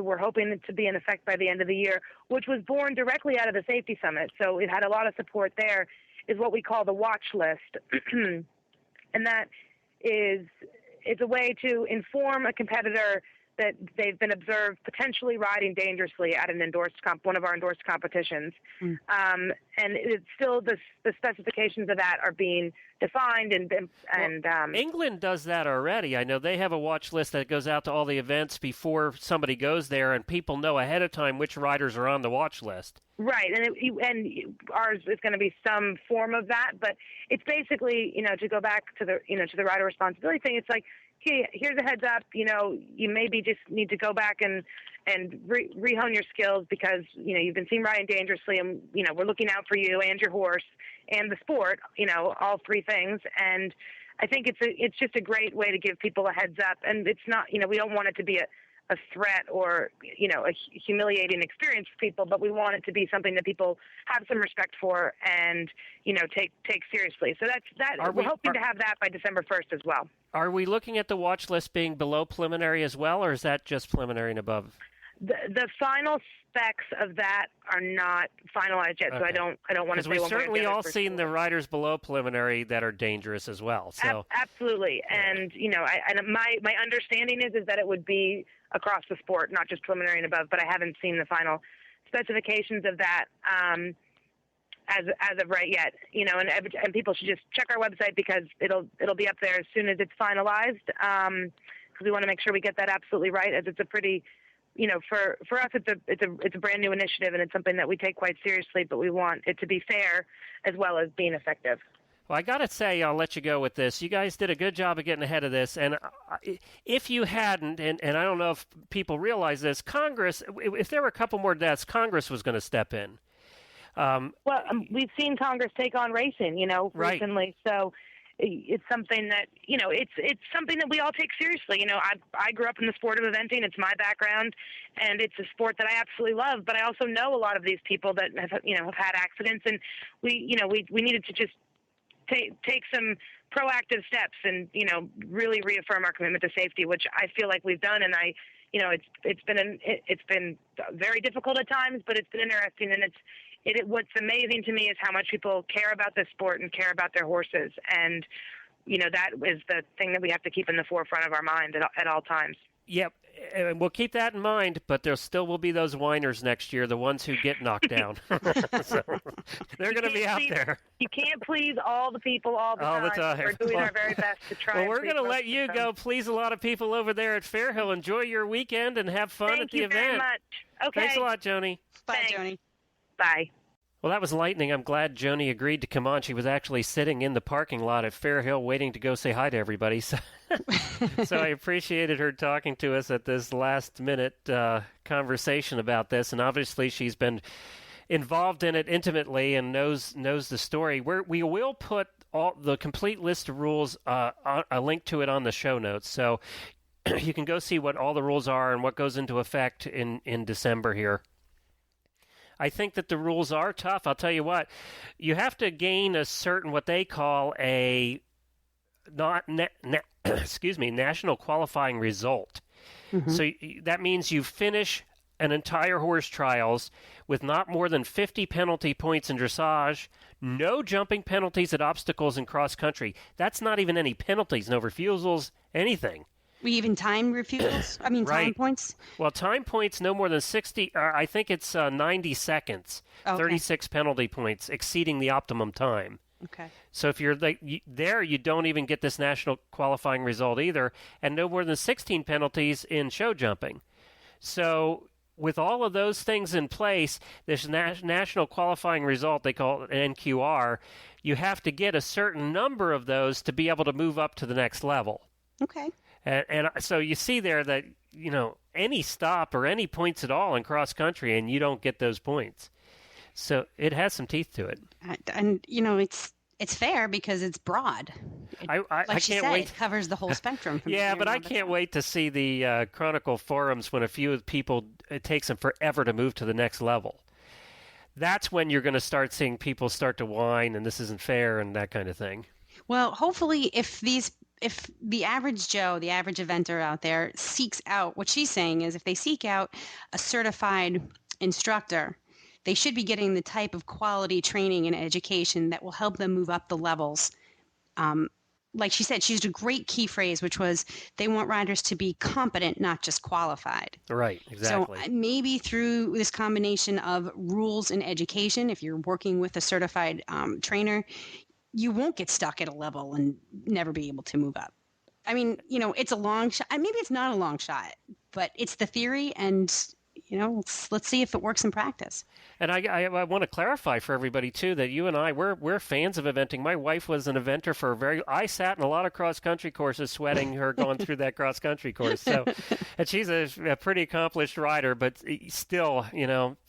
we're hoping to be in effect by the end of the year, which was born directly out of the Safety Summit, so it had a lot of support there, is what we call the watch list. And that is a way to inform a competitor that they've been observed potentially riding dangerously at an one of our endorsed competitions. And it's still the specifications of that are being defined England does that already. I know they have a watch list that goes out to all the events before somebody goes there, and people know ahead of time which riders are on the watch list. Right, and ours is going to be some form of that, but it's basically, to go back to the rider responsibility thing. It's like, hey, here's a heads up. You maybe just need to go back and re-hone your skills because you've been seen riding dangerously, and we're looking out for you and your horse and the sport. All three things, and I think it's just a great way to give people a heads up. And it's not, we don't want it to be a threat or a humiliating experience for people, but we want it to be something that people have some respect for and take seriously. So we're hoping to have that by December 1st as well. Are we looking at the watch list being below preliminary as well, or is that just preliminary and above? The final specs of that are not finalized yet, okay. So I don't want to say. Because we've certainly all seen the riders below preliminary that are dangerous as well. So absolutely, and my understanding is that it would be across the sport, not just preliminary and above. But I haven't seen the final specifications of that as of right yet. And people should just check our website because it'll be up there as soon as it's finalized. Because we want to make sure we get that absolutely right, as it's a pretty. For us, it's a brand new initiative, and it's something that we take quite seriously. But we want it to be fair as well as being effective. Well, I got to say, I'll let you go with this. You guys did a good job of getting ahead of this. And if you hadn't, and I don't know if people realize this, Congress, if there were a couple more deaths, Congress was going to step in. We've seen Congress take on racing, recently. So it's something that, it's something that we all take seriously. I grew up in the sport of eventing. It's my background, and it's a sport that I absolutely love. But I also know a lot of these people that have had accidents, and we needed to just take some proactive steps and, really reaffirm our commitment to safety, which I feel like we've done. And it's been very difficult at times, but it's been interesting. And what's amazing to me is how much people care about this sport and care about their horses. And, that is the thing that we have to keep in the forefront of our mind at all times. Yep, and we'll keep that in mind, but there still will be those whiners next year, the ones who get knocked down. So they're going to be out there. You can't please all the people all the time. We're doing our very best to try. Well, we're going to let you go please a lot of people over there at Fairhill. Enjoy your weekend and have fun at the event. Thank you very much. Okay. Thanks a lot, Joanie. Bye, Thanks. Joanie. Bye. Well, that was lightning. I'm glad Joanie agreed to come on. She was actually sitting in the parking lot at Fairhill waiting to go say hi to everybody. So, I appreciated her talking to us at this last-minute conversation about this. And obviously she's been involved in it intimately and knows the story. We will put all the complete list of rules, a link to it on the show notes. So you can go see what all the rules are and what goes into effect in December here. I think that the rules are tough. I'll tell you what, you have to gain a certain, what they call a national qualifying result. Mm-hmm. So that means you finish an entire horse trials with not more than 50 penalty points in dressage, no jumping penalties at obstacles in cross country. That's not even any penalties, no refusals, anything. Even time refusals? Right. Time points? Well, time points no more than 60, I think it's 90 seconds, okay. 36 penalty points, exceeding the optimum time. Okay. So if you're there, you don't even get this national qualifying result either, and no more than 16 penalties in show jumping. So with all of those things in place, this national qualifying result, they call it an NQR, you have to get a certain number of those to be able to move up to the next level. Okay. And so you see there that, any stop or any points at all in cross country and you don't get those points. So it has some teeth to it. And, it's fair because it's broad. I can't wait. It covers the whole spectrum. Yeah, but I can't wait to see the Chronicle forums when a few people, it takes them forever to move to the next level. That's when you're going to start seeing people start to whine and this isn't fair and that kind of thing. Well, hopefully if the average Joe, the average eventer out there seeks out, what she's saying is if they seek out a certified instructor, they should be getting the type of quality training and education that will help them move up the levels. Like she said, she used a great key phrase, which was they want riders to be competent, not just qualified. Right, exactly. So maybe through this combination of rules and education, if you're working with a certified trainer, you won't get stuck at a level and never be able to move up. It's a long shot. Maybe it's not a long shot, but it's the theory, and let's see if it works in practice. And I want to clarify for everybody, too, that you and I, we're fans of eventing. My wife was an eventer I sat in a lot of cross-country courses sweating her going through that cross-country course. So, and she's a pretty accomplished rider, but still,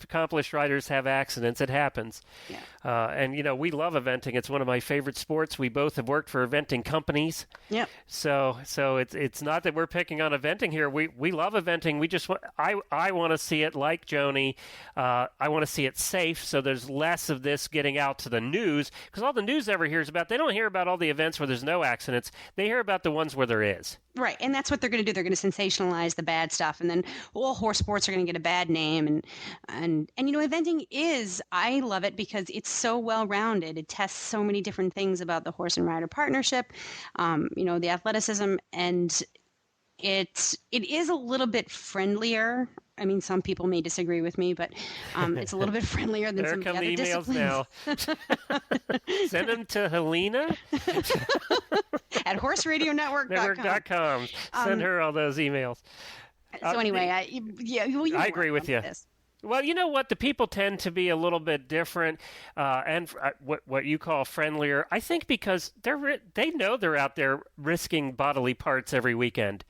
accomplished riders have accidents. It happens. Yeah. And, we love eventing. It's one of my favorite sports. We both have worked for eventing companies. Yeah. So it's not that we're picking on eventing here. We love eventing. We just I want to see it like Joanie. I want to see it safe, so there's less of this getting out to the news, because all the news ever hears about, they don't hear about all the events where there's no accidents. They hear about the ones where there is. Right, and that's what they're going to do. They're going to sensationalize the bad stuff, and then all horse sports are going to get a bad name. And eventing is, I love it because it's so well-rounded. It tests so many different things about the horse and rider partnership, the athleticism, and it is a little bit friendlier. Some people may disagree with me, but it's a little bit friendlier than some of the other disciplines. There come the emails now. Send them to Helena at horseradionetwork.com. Send her all those emails. So anyway, I agree with you. Well, you know what? The people tend to be a little bit different, and what you call friendlier. I think because they know they're out there risking bodily parts every weekend.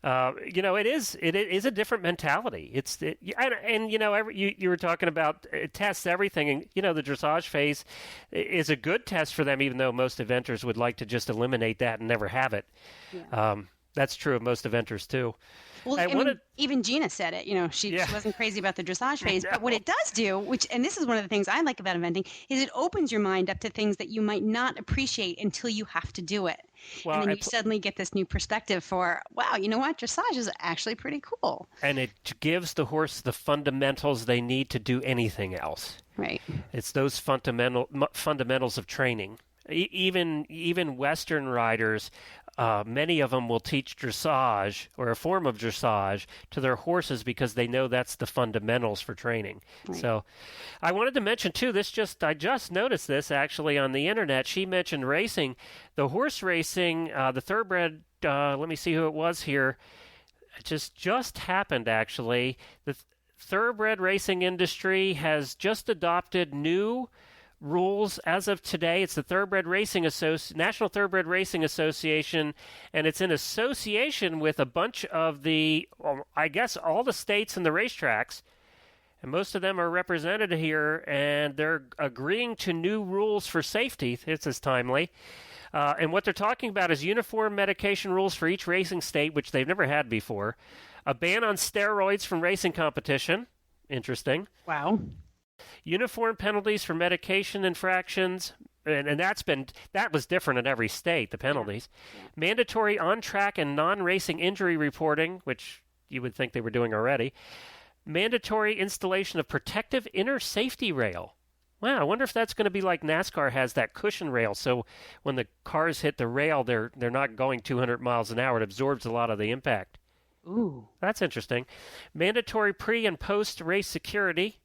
It is a different mentality. You were talking about it tests everything, and the dressage phase is a good test for them, even though most eventers would like to just eliminate that and never have it. Yeah. That's true of most eventers too. Well, even Gina said it. She wasn't crazy about the dressage phase. But what it does do, and this is one of the things I like about eventing, is it opens your mind up to things that you might not appreciate until you have to do it. Well, and then you suddenly get this new perspective for, wow, you know what? Dressage is actually pretty cool. And it gives the horse the fundamentals they need to do anything else. Right. It's those fundamentals of training. Even Western riders, many of them will teach dressage or a form of dressage to their horses because they know that's the fundamentals for training. Right. So I wanted to mention, too, I just noticed this actually on the internet. She mentioned racing. The horse racing, the thoroughbred, let me see who it was here. It just happened, actually. The thoroughbred racing industry has just adopted new rules as of today. It's the National Thoroughbred Racing Association, and it's in association with a bunch of all the states and the racetracks, and most of them are represented here, and they're agreeing to new rules for safety. This is timely. And what they're talking about is uniform medication rules for each racing state, which they've never had before, a ban on steroids from racing competition. Interesting. Wow. Uniform penalties for medication infractions, and that was different in every state, the penalties. Yeah. Mandatory on-track and non-racing injury reporting, which you would think they were doing already. Mandatory installation of protective inner safety rail. Wow, I wonder if that's going to be like NASCAR has that cushion rail, so when the cars hit the rail, they're not going 200 miles an hour. It absorbs a lot of the impact. Ooh. That's interesting. Mandatory pre- and post-race security.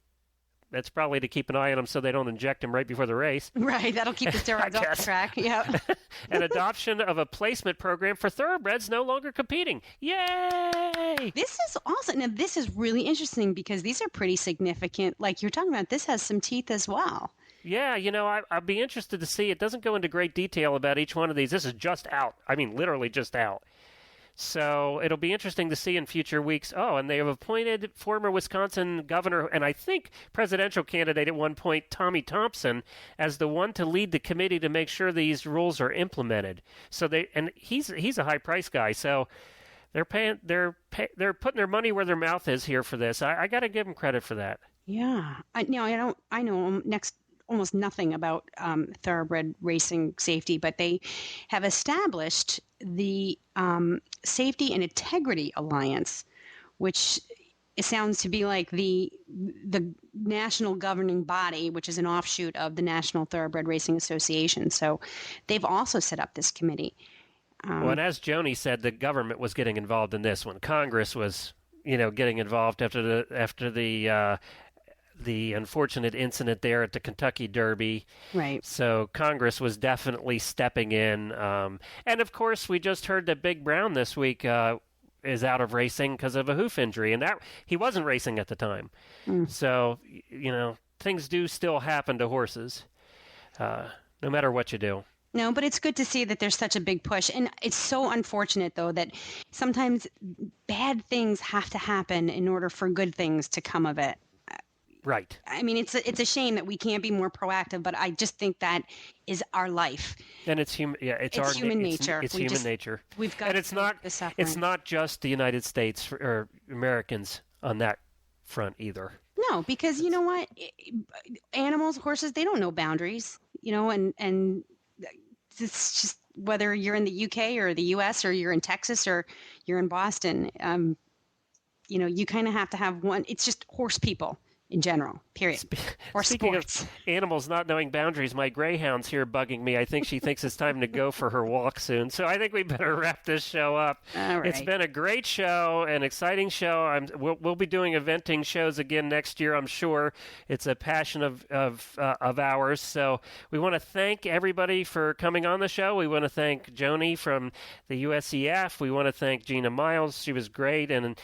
That's probably to keep an eye on them so they don't inject them right before the race. Right, that'll keep the steroids off the track. Yeah. An adoption of a placement program for thoroughbreds no longer competing. Yay! This is awesome. Now, this is really interesting because these are pretty significant. Like you're talking about, this has some teeth as well. Yeah, I'd be interested to see. It doesn't go into great detail about each one of these. This is just out. I mean, literally just out. So it'll be interesting to see in future weeks. Oh, and they have appointed former Wisconsin governor and I think presidential candidate at one point, Tommy Thompson, as the one to lead the committee to make sure these rules are implemented. So he's a high price guy. So they're putting their money where their mouth is here for this. I got to give them credit for that. Yeah. I know almost nothing about thoroughbred racing safety, but they have established the Safety and Integrity Alliance, which it sounds to be like the national governing body, which is an offshoot of the National Thoroughbred Racing Association. So they've also set up this committee. Well, and as Joanie said, the government was getting involved in this one. Congress was, getting involved after the unfortunate incident there at the Kentucky Derby. Right. So Congress was definitely stepping in. And, of course, we just heard that Big Brown this week is out of racing because of a hoof injury, and that he wasn't racing at the time. So, things do still happen to horses, no matter what you do. No, but it's good to see that there's such a big push. And it's so unfortunate, though, that sometimes bad things have to happen in order for good things to come of it. Right. I mean, it's a shame that we can't be more proactive, but I just think that is our life. And it's human. Yeah, it's human nature. It's human nature. We've got. And it's not just the United States or Americans on that front either. No, because you know what, animals, horses, they don't know boundaries. And it's just whether you're in the UK or the US or you're in Texas or you're in Boston. You kind of have to have one. It's just horse people. In general, period. Or Speaking sports. of animals not knowing boundaries, my greyhound's here bugging me. I think she thinks it's time to go for her walk soon. So I think we better wrap this show up. All right. It's been a great show, an exciting show. We'll be doing eventing shows again next year, I'm sure. It's a passion of ours. So we want to thank everybody for coming on the show. We want to thank Joanie from the USEF. We want to thank Gina Miles. She was great, and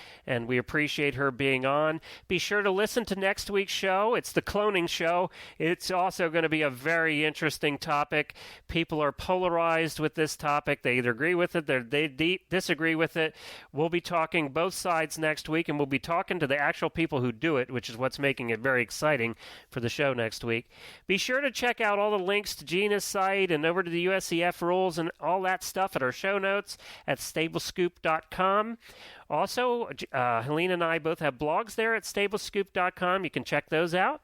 we appreciate her being on. Be sure to listen to next week's show. It's the cloning show. It's also going to be a very interesting topic. People are polarized with this topic. They either agree with it, they disagree with it. We'll be talking both sides next week, and we'll be talking to the actual people who do it, which is what's making it very exciting for the show next week. Be sure to check out all the links to Gina's site and over to the USEF rules and all that stuff at our show notes at stablescoop.com. Also, Helena and I both have blogs there at stablescoop.com. You can check those out.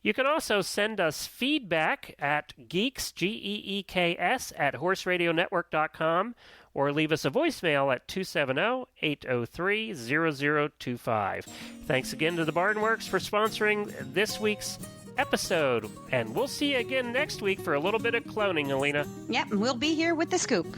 You can also send us feedback at geeks, Geeks, at horseradionetwork.com, or leave us a voicemail at 270-803-0025. Thanks again to the Barnworks for sponsoring this week's episode, and we'll see you again next week for a little bit of cloning, Helena. Yep, we'll be here with the scoop.